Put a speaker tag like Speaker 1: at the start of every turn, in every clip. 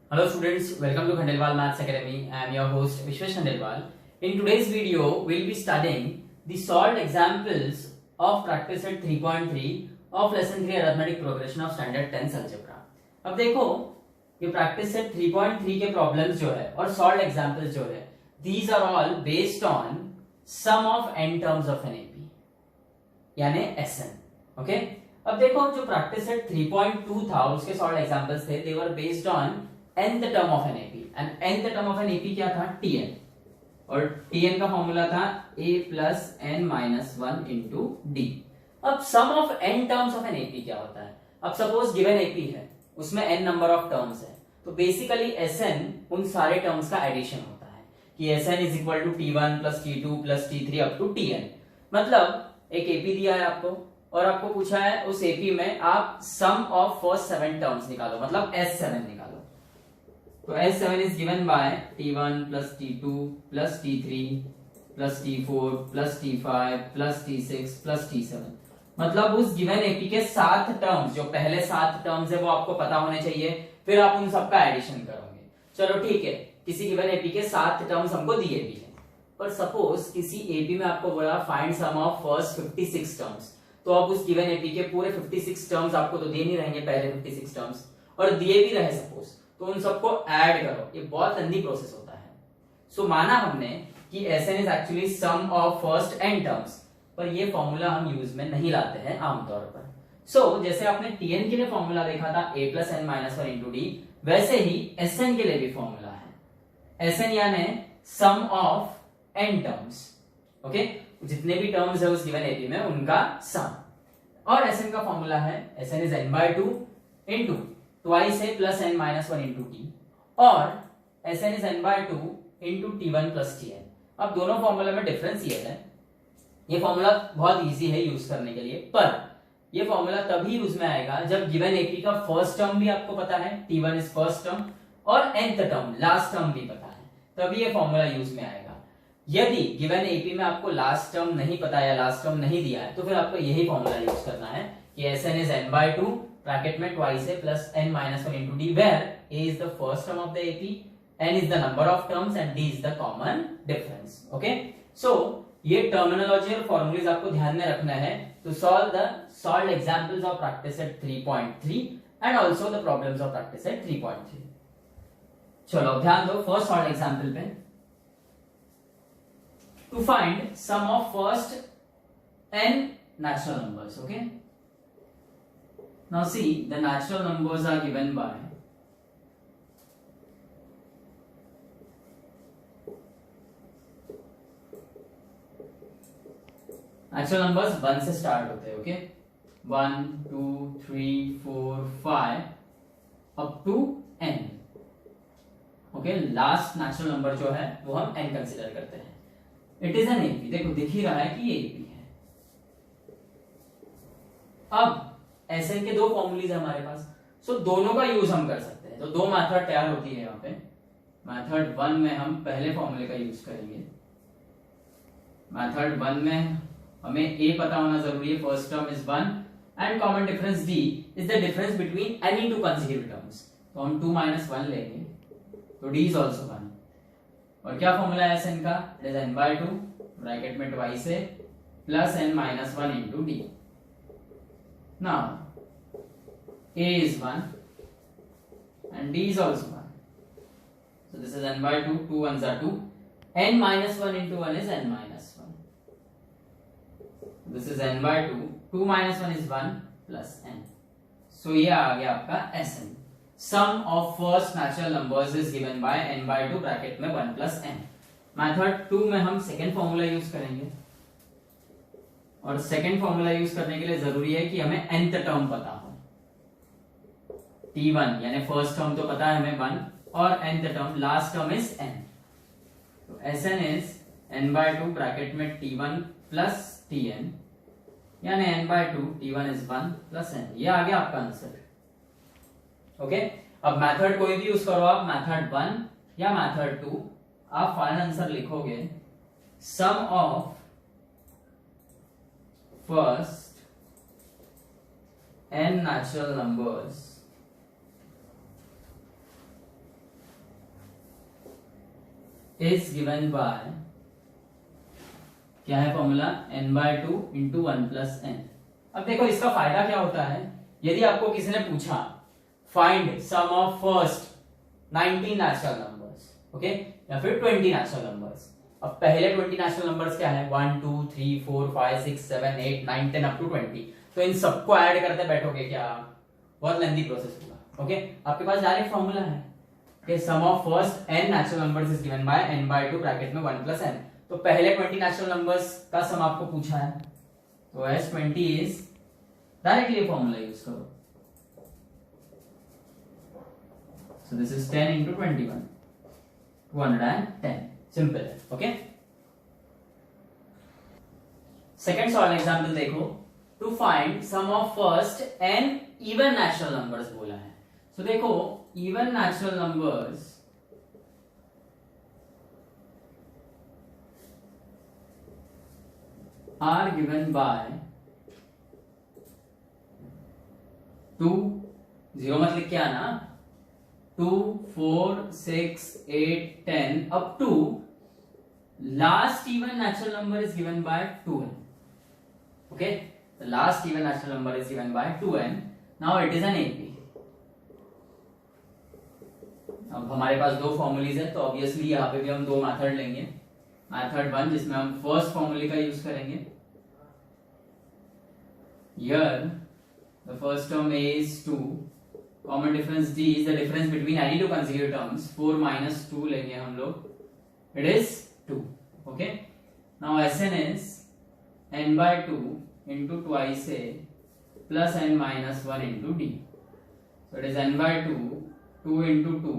Speaker 1: Hello students, welcome to Khandelwal Maths Academy. I am your host Vishwesh Khandelwal. In today's video, we'll be studying the solved examples of practice set 3.3 of lesson 3 arithmetic progression of standard 10 algebra. अब देखो ये practice set 3.3 के problems जो है और solved examples जो है, these are all based on sum of n terms of an AP यानी SN. Okay? अब देखो जो practice set 3.2 था और उसके solved examples थे, they were based on nth term of an AP and nth term of an AP क्या था Tn और Tn का फॉर्मूला था a plus n minus 1 into d. अब sum of n terms of an AP क्या होता है? अब सपोज गिवन AP है उसमें n नंबर ऑफ टर्म्स है तो बेसिकली Sn उन सारे टर्म्स का एडिशन होता है कि Sn is equal to T1 plus T2 plus T3 up to Tn. मतलब एक AP दिया है आपको और आपको पूछा है उस AP में आप सम ऑफ फर्स्ट 7 टर्म्स निकालो मतलब S7 निकालो. तो S7 is given by T1 plus T2 plus T3 plus T4 plus T5 plus T6 plus T7. मतलब उस गिवन एपी के 7 टर्म्स जो पहले 7 टर्म्स है वो आपको पता होने चाहिए, फिर आप उन सबका एडिशन करोगे. चलो ठीक है, किसी गिवन एपी के 7 टर्म्स हमको दिए भी हैं, पर सपोज किसी एपी में आपको बोला find sum of first 56 terms, तो अब उस गिवन एपी के पूरे 56 टर्म्स आपको तो दे नहीं रहेंगे पहले 56 टर्म्स, और दिए भी रहे सपोज, तो उन सबको ऐड करो. ये बहुत लंबी प्रोसेस होता है. सो माना हमने कि Sn is actually sum of first n terms, पर ये फॉर्मूला हम यूज में नहीं लाते हैं आमतौर पर. सो जैसे आपने Tn के लिए फॉर्मूला देखा था a plus n minus 1 into d, वैसे ही Sn के लिए भी फॉर्मूला है. Sn यानी सम ऑफ n टर्म्स. ओके, जितने भी टर्म्स है उस गिवन एपी में उनका सम. और Sn का फॉर्मूला है Sn is n by 2 into twice a plus n minus 1 into t और Sn is n by 2 into t1 plus tn. अब दोनों फॉर्मूला में डिफरेंस ये है, ये फॉर्मूला बहुत इजी है यूज करने के लिए, पर ये फॉर्मूला तभी यूज में आएगा जब गिवन एपी का फर्स्ट टर्म भी आपको पता है, t1 इज फर्स्ट टर्म, और nth टर्म लास्ट टर्म भी पता है, तभी ये फॉर्मूला यूज में आएगा. यदि गिवन एपी में आपको लास्ट टर्म नहीं पता या लास्ट टर्म नहीं दिया है तो फिर आपको यही फॉर्मूला यूज करना है कि Sn is n by 2 bracket में twice a plus n minus 1 into d where a is the first term of the AP, n is the number of terms and d is the common difference. Okay, so ये terminology और formulas आपको ध्यान में रखना है to solve the solved examples of practice set 3.3 and also the problems of practice set 3.3. चलो ध्यान दो फर्स्ट सॉल्व्ड एग्जांपल पे. To find sum of first n natural numbers. Okay, now see the natural numbers are given by natural numbers 1 से start होते हैं. Okay, 1 2 3 4 5 up to n. Okay, last natural number जो है वो हम n consider करते हैं. It is an AP. देखो दिख ही रहा है कि ये एपी है. अब Sn के दो फॉर्मूलीज है हमारे पास, सो दोनों का यूज हम कर सकते हैं. तो दो मेथड तैयार होती है यहाँ पे. मेथड 1 में हम पहले फॉर्मूले का यूज करेंगे. मेथड 1 में हमें a पता होना जरूरी है, first term is 1 and common difference d is the difference between any two consecutive terms. तो हम 2 minus 1 लेंगे तो d इज आल्सो 1. और क्या फॉर्मूला है Sn का? It is n by 2 bracket में twice a plus n minus 1 into d. Now a is 1 and d is also 1. So this is n by 2, 2 ones are 2. n minus 1 into 1 is n minus 1. This is n by 2, 2 minus 1 is 1 plus n. So ये आ गया आपका Sn. Sum of first natural numbers is given by n by 2 bracket में 1 plus n. Method 2 में हम second formula use करेंगे और second formula use करने के लिए जरूरी है कि हमें nth टर्म पता हो. t1 यानी फर्स्ट टर्म तो पता है हमें 1 और nth term last term is n. तो Sn is n by 2 bracket में t1 plus tn यानी n by 2 t1 is 1 plus n. ये आ गया आपका आंसर. ओके, अब मेथड कोई भी यूज करो आप, मेथड 1 या मेथड 2, आप फाइनल आंसर लिखोगे sum of first n natural numbers is given by, क्या है formula, n/2 into 1 plus n। अब देखो इसका फायदा क्या होता है, यदि आपको किसी ने पूछा find sum of first 19 natural numbers, okay, या फिर 20 नेचुरल नंबर्स। अब पहले 20 नेचुरल नंबर्स क्या है, 1 2 3 4 5 6 7 8 9 10 अप टू 20। तो इन सबको ऐड करते बैठोगे क्या, बहुत लेंथी प्रोसेस होगा। ओके, आपके पास डायरेक्ट फॉर्मूला है कि sum of first n natural numbers is given by n/2 bracket में 1 प्लस n। तो पहले 20 नेचुरल नंबर्स का सम आपको पूछा है, तो s20 is directly formula use करो। So this is 10 into 21, 210, simple है। ओके, सेकंड सॉल्व एग्जांपल देखो, to find sum of first n even natural numbers बोला है। सो देखो even natural numbers are given by 2, 0 मत लिख के आना, 2 4 6 8 10 up to last even natural number is given by 2n. Okay, the last even natural number is given by 2n. Now it is an AP. अब हमारे पास दो formulae है, तो obviously यहाँ पे भी हम दो मेथड लेंगे। मेथड 1 जिसमें हम फर्स्ट फॉर्मूले का यूज करेंगे। Here the first term a is 2, common difference d is the difference between any two consecutive terms, 4 minus 2 लेंगे हम लोग, it is 2. Okay, now Sn is n/2 into twice a plus n minus 1 into d. So it is n/2, 2 into 2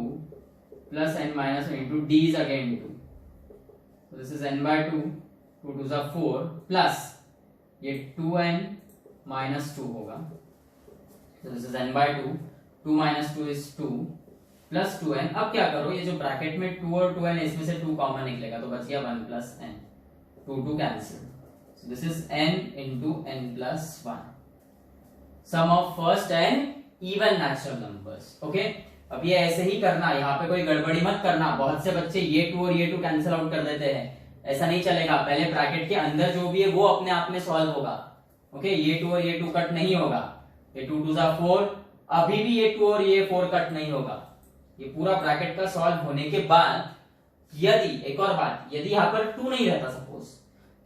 Speaker 1: plus n minus 1 into d is again 2. So this is n/2, 2 2s are 4 plus ये 2n minus 2 होगा। So this is n/2, 2 minus 2 is 2 plus 2n। अब क्या करो, ये जो bracket में 2 और 2n इसमें से 2 कॉमन निकलेगा, तो बच गया 1 plus n, 2 cancel. So this is n into n plus 1, sum of first n even natural numbers। Okay, अब ये ऐसे ही करना, यहाँ पे कोई गड़बड़ी मत करना। बहुत से बच्चे ये 2 और ये 2 कैंसिल आउट कर देते हैं, ऐसा नहीं चलेगा। पहले ब्रैकेट के अंदर जो भी है वो अपने आप में सॉल्व होगा। ओके, ये 2 और ये 2 कट नहीं होगा, ये 2 2s are 4, अभी भी ये 2 और ये 4 कट नहीं होगा। ये पूरा ब्रैकेट का सॉल्व होने के बाद यदि, एक और बात, यदि यहाँ पर 2 नहीं रहता सपोज,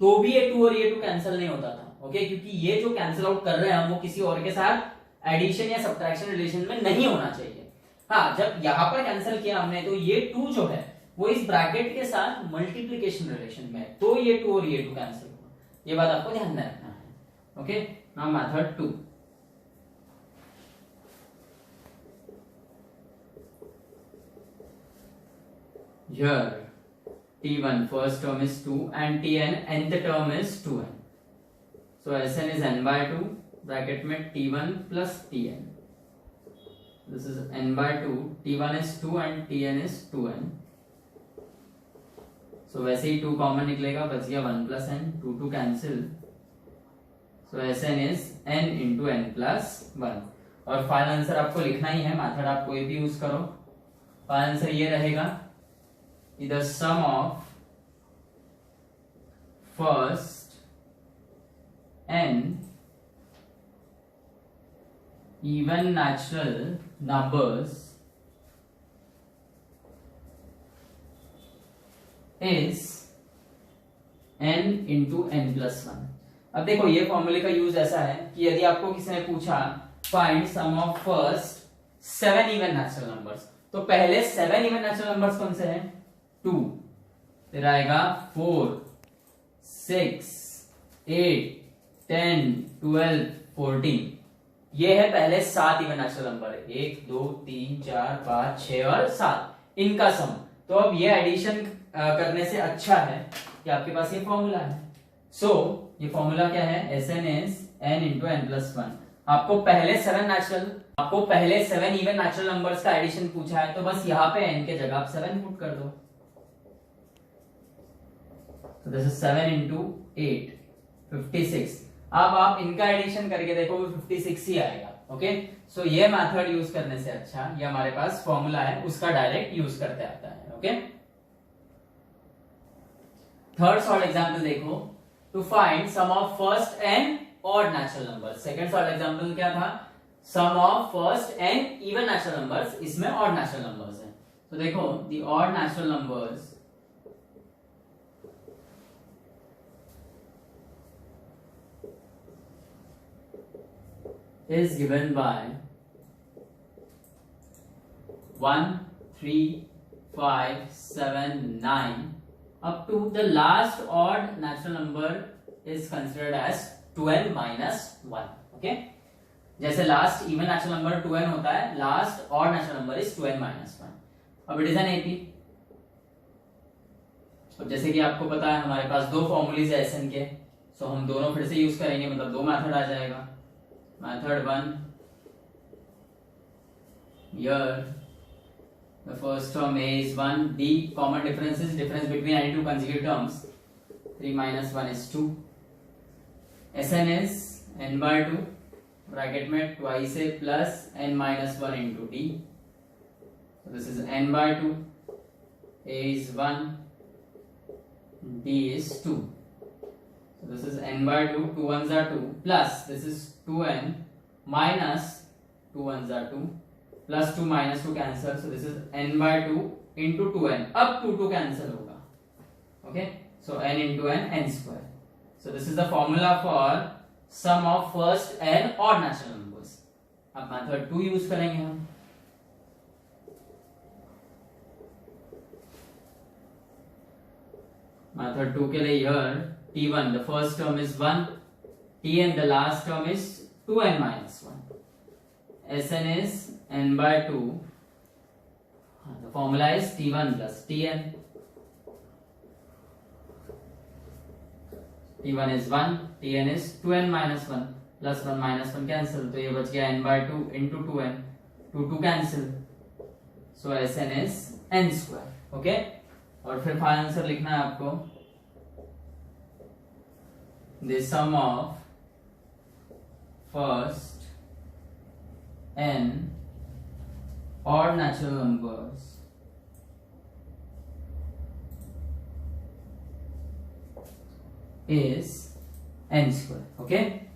Speaker 1: तो भी ये 2 और ये 2 कैंसिल नहीं होता था। ओके, क्योंकि ये जो कैंसिल आउट कर रहे हैं हम, वो किसी और के साथ एडिशन या सब्ट्रैक्शन रिलेशन में नहीं होना चाहिए। हाँ, जब यहाँ पर कैंसिल किया हमने, तो ये 2 जो है वो इस ब्रैकेट के साथ मल्टीप्लिकेशन रिलेशन में है, तो ये 2 और ये 2 कैंसिल हुआ। ये बात आपको ध्यान में रखना है। Okay, now method 2। Here t1 first term is 2 and tn nth term is 2n. So Sn is n/2 bracket में t1 plus tn. This is n/2, t1 is 2 and tn is 2n. So वैसे ही 2 common निकलेगा, बच गया 1 plus n, 2 2 cancel. So Sn is n into n plus 1। और final answer आपको लिखना ही है, method आप कोई भी यूज करो। फाइनल आंसर ये रहेगा, the sum of first n even natural numbers is n into n plus 1। अब देखो ये फॉर्मूले का यूज ऐसा है कि यदि आपको किसी ने पूछा find sum of first 7 even natural numbers, तो पहले 7 इवन नेचुरल नंबर्स कौन से हैं, 2, फिर आएगा 4 6 8 10 12 14, ये है पहले 7 इवन नेचुरल नंबर, 1 2 3 4 5 6 और 7, इनका सम। तो अब ये एडिशन करने से अच्छा है कि आपके पास ये फॉर्मूला है। सो ये फॉर्मूला क्या है, Sn is n into n plus 1। आपको पहले 7 इवन नेचुरल नंबर्स का एडिशन पूछा है, तो बस यहाँ पे n के जगह आप 7 पुट कर दो। तो दिस इज 7 into 8 56। अब आप इनका एडिशन करके देखो, 56 ही आएगा। ओके, सो ये मेथड यूज करने से अच्छा ये हमारे पास फॉर्मूला है, उसका डायरेक्ट यूज करते आता है। ओके। थर्ड सॉल्व एग्जाम्पल देखो, to find sum of first n odd natural number. Second solved example क्या था, sum of first n even natural numbers, इसमें ऑड नेचुरल नंबर्स है। तो देखो the odd natural numbers is given by 1, 3, 5, 7, 9 up to the last odd natural number is considered as 2n minus 1. Okay, जैसे last even natural number 2n होता है, last odd natural number is 2n minus 1. अब it is an AP. अब जैसे कि आपको पता है हमारे पास दो फॉर्मूलेज है SN के, सो हम दोनों फिर से यूज करेंगे, मतलब दो मेथड आ जाएगा। Method 1, here the first term A is 1, D common difference is difference between any two consecutive terms, 3 minus 1 is 2, Sn is n by 2 bracket में twice A plus n minus 1 into D, so this is n by 2, A is 1, D is 2, so this is n by 2, 2 ones are 2 plus this is 2n minus 2 ones are 2 plus 2 minus 2 cancel, so this is n by 2 into 2n, अब 2 cancel होगा, okay, so n into n square. So this is the formula for sum of first and odd natural numbers. अब method 2 use करेंगे हम। Method 2 के लिए here t1 the first term is 1, tn the last term is 2n minus 1, Sn is n by 2, the formula is t1 plus tn, t1 is 1, tn is 2n minus 1, plus 1 minus 1 cancel, तो ये बच गया n by 2 into 2n, 2 cancel, so Sn is n square. okay, और फिर final answer लिखना है आपको, the sum of first and odd natural numbers is n square. okay,